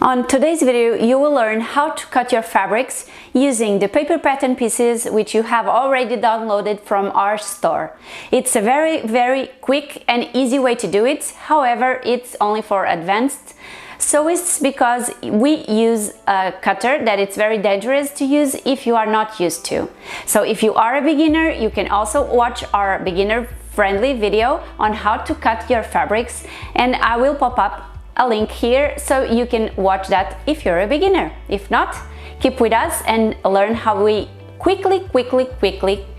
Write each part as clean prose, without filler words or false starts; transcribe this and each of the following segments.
On today's video, you will learn how to cut your fabrics using the paper pattern pieces which you have already downloaded from our store. It's a very quick and easy way to do it. However, it's only for advanced. So it's because we use a cutter that it's very dangerous to use if you are not used to. So if you are a beginner, you can also watch our beginner friendly video on how to cut your fabrics, and I will pop up a link here so you can watch that if you're a beginner. If not, keep with us and learn how we quickly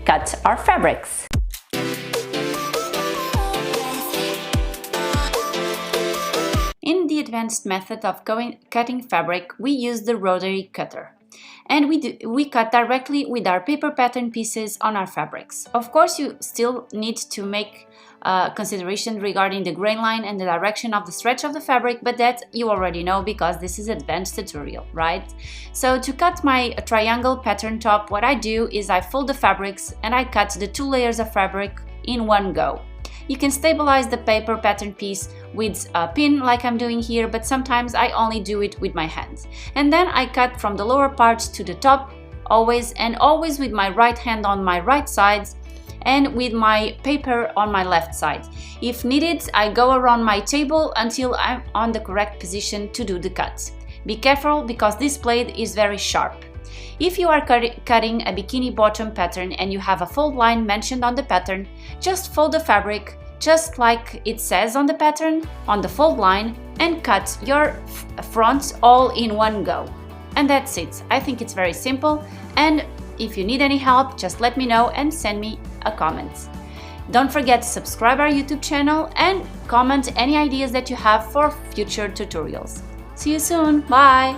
cut our fabrics. In the advanced method of cutting fabric, we use the rotary cutter. And we cut directly with our paper pattern pieces on our fabrics. Of course, you still need to make consideration regarding the grain line and the direction of the stretch of the fabric, but that you already know because this is advanced tutorial, right? So to cut my triangle pattern top, what I do is I fold the fabrics and I cut the 2 layers of fabric in one go. You can stabilize the paper pattern piece with a pin like I'm doing here, but sometimes I only do it with my hands. And then I cut from the lower part to the top, always with my right hand on my right side and with my paper on my left side. If needed, I go around my table until I'm on the correct position to do the cut. Be careful because this blade is very sharp. If you are cutting a bikini bottom pattern and you have a fold line mentioned on the pattern, just fold the fabric just like it says on the pattern on the fold line and cut your fronts all in one go. And that's it. I think it's very simple, and if you need any help, just let me know and send me a comment. Don't forget to subscribe our YouTube channel and comment any ideas that you have for future tutorials. See you soon. Bye!